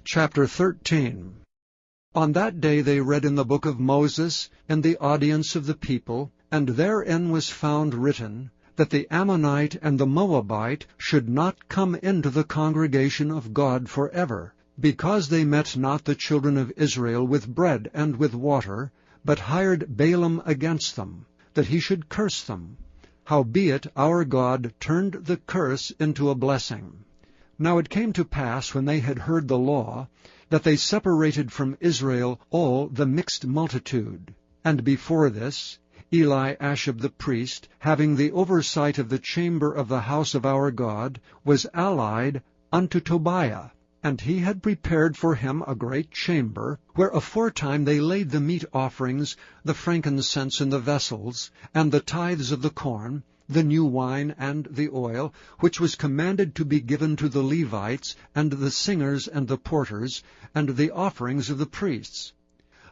Chapter 13. On that day they read in the book of Moses in the audience of the people, and therein was found written, that the Ammonite and the Moabite should not come into the congregation of God forever, because they met not the children of Israel with bread and with water, but hired Balaam against them, that he should curse them. Howbeit our God turned the curse into a blessing. Now it came to pass, when they had heard the law, that they separated from Israel all the mixed multitude. And before this, Eliashib the priest, having the oversight of the chamber of the house of our God, was allied unto Tobiah, and he had prepared for him a great chamber, where aforetime they laid the meat offerings, the frankincense in the vessels, and the tithes of the corn, the new wine and the oil, which was commanded to be given to the Levites, and the singers and the porters, and the offerings of the priests.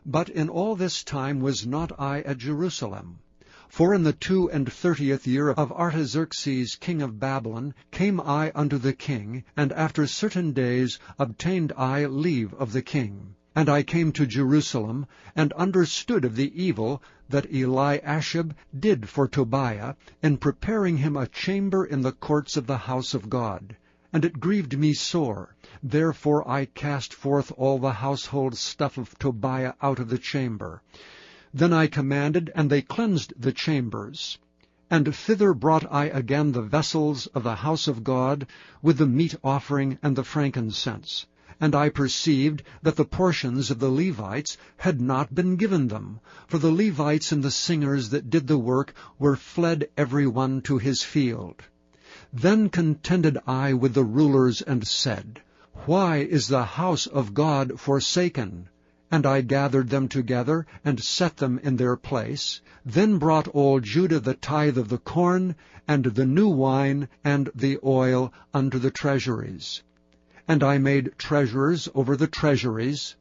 But in all this time was not I at Jerusalem. For in the 32 year of Artaxerxes king of Babylon came I unto the king, and after certain days obtained I leave of the king. And I came to Jerusalem, and understood of the evil that Eliashib did for Tobiah, in preparing him a chamber in the courts of the house of God. And it grieved me sore. Therefore I cast forth all the household stuff of Tobiah out of the chamber. Then I commanded, and they cleansed the chambers. And thither brought I again the vessels of the house of God, with the meat offering and the frankincense. And I perceived that the portions of the Levites had not been given them, for the Levites and the singers that did the work were fled every one to his field. Then contended I with the rulers, and said, Why is the house of God forsaken? And I gathered them together, and set them in their place. Then brought all Judah the tithe of the corn, and the new wine, and the oil unto the treasuries. And I made treasurers over the treasuries,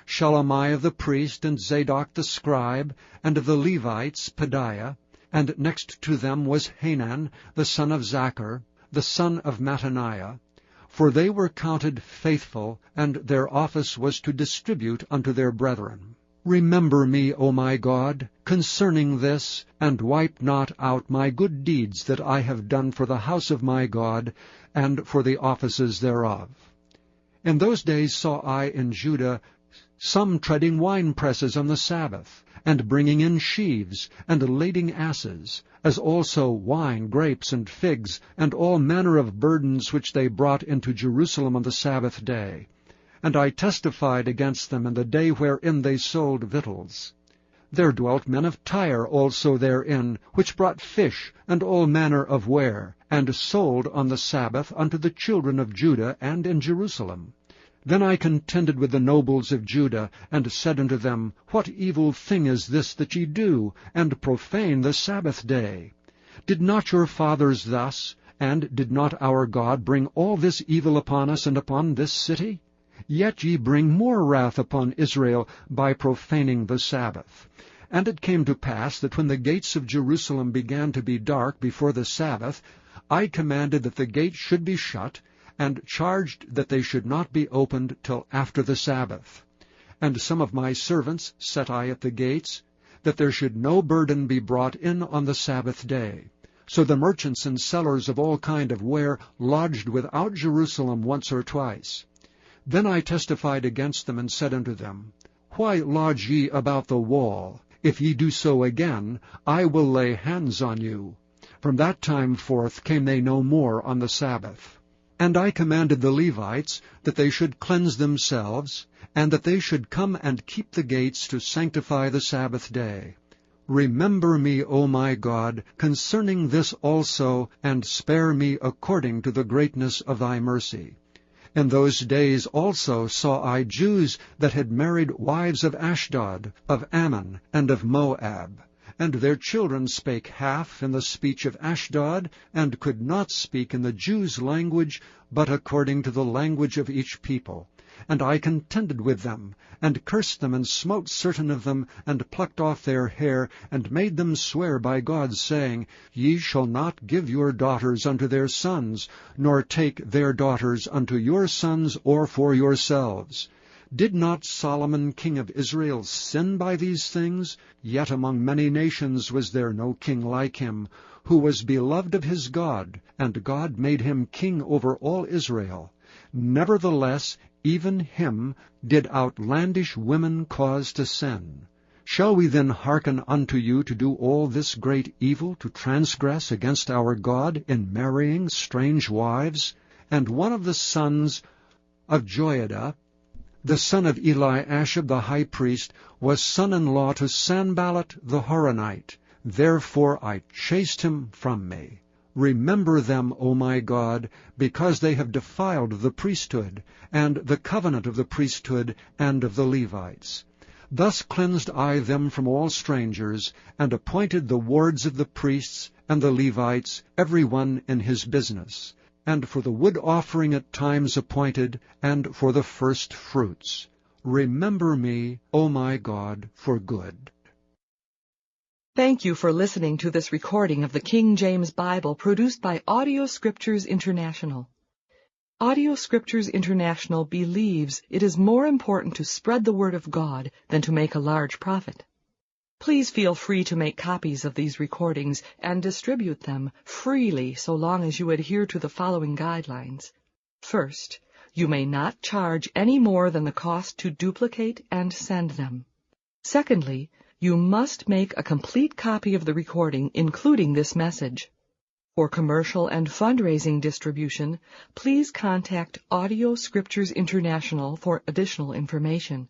Shelemiah the priest, and Zadok the scribe, and of the Levites Pedaiah, and next to them was Hanan the son of Zachar, the son of Mattaniah. For they were counted faithful, and their office was to distribute unto their brethren. Remember me, O my God, concerning this, and wipe not out my good deeds that I have done for the house of my God, and for the offices thereof. In those days saw I in Judah some treading winepresses on the Sabbath, and bringing in sheaves, and lading asses, as also wine, grapes, and figs, and all manner of burdens which they brought into Jerusalem on the Sabbath day. And I testified against them in the day wherein they sold victuals. There dwelt men of Tyre also therein, which brought fish, and all manner of ware, and sold on the Sabbath unto the children of Judah and in Jerusalem. Then I contended with the nobles of Judah, and said unto them, What evil thing is this that ye do, and profane the Sabbath day? Did not your fathers thus, and did not our God bring all this evil upon us and upon this city? Yet ye bring more wrath upon Israel by profaning the Sabbath. And it came to pass that when the gates of Jerusalem began to be dark before the Sabbath, I commanded that the gates should be shut, and charged that they should not be opened till after the Sabbath. And some of my servants set I at the gates, that there should no burden be brought in on the Sabbath day. So the merchants and sellers of all kind of ware lodged without Jerusalem once or twice. Then I testified against them, and said unto them, Why lodge ye about the wall? If ye do so again, I will lay hands on you. From that time forth came they no more on the Sabbath. And I commanded the Levites that they should cleanse themselves, and that they should come and keep the gates to sanctify the Sabbath day. Remember me, O my God, concerning this also, and spare me according to the greatness of thy mercy. In those days also saw I Jews that had married wives of Ashdod, of Ammon, and of Moab. And their children spake half in the speech of Ashdod, and could not speak in the Jews' language, but according to the language of each people. and I contended with them, and cursed them, and smote certain of them, and plucked off their hair, and made them swear by God, saying, Ye shall not give your daughters unto their sons, nor take their daughters unto your sons, or for yourselves. Did not Solomon king of Israel sin by these things? Yet among many nations was there no king like him, who was beloved of his God, and God made him king over all Israel. Nevertheless, even him did outlandish women cause to sin. Shall we then hearken unto you to do all this great evil, to transgress against our God in marrying strange wives? And one of the sons of Joiada, the son of Eliashib the high priest, was son-in-law to Sanballat the Horonite. Therefore I chased him from me. Remember them, O my God, because they have defiled the priesthood, and the covenant of the priesthood and of the Levites. Thus cleansed I them from all strangers, and appointed the wards of the priests and the Levites, every one in his business, and for the wood offering at times appointed, and for the first fruits. Remember me, O my God, for good. Thank you for listening to this recording of the King James Bible produced by Audio Scriptures International. Audio Scriptures International believes it is more important to spread the Word of God than to make a large profit. Please feel free to make copies of these recordings and distribute them freely so long as you adhere to the following guidelines. First, you may not charge any more than the cost to duplicate and send them. Secondly, you must make a complete copy of the recording, including this message. For commercial and fundraising distribution, please contact Audio Scriptures International for additional information.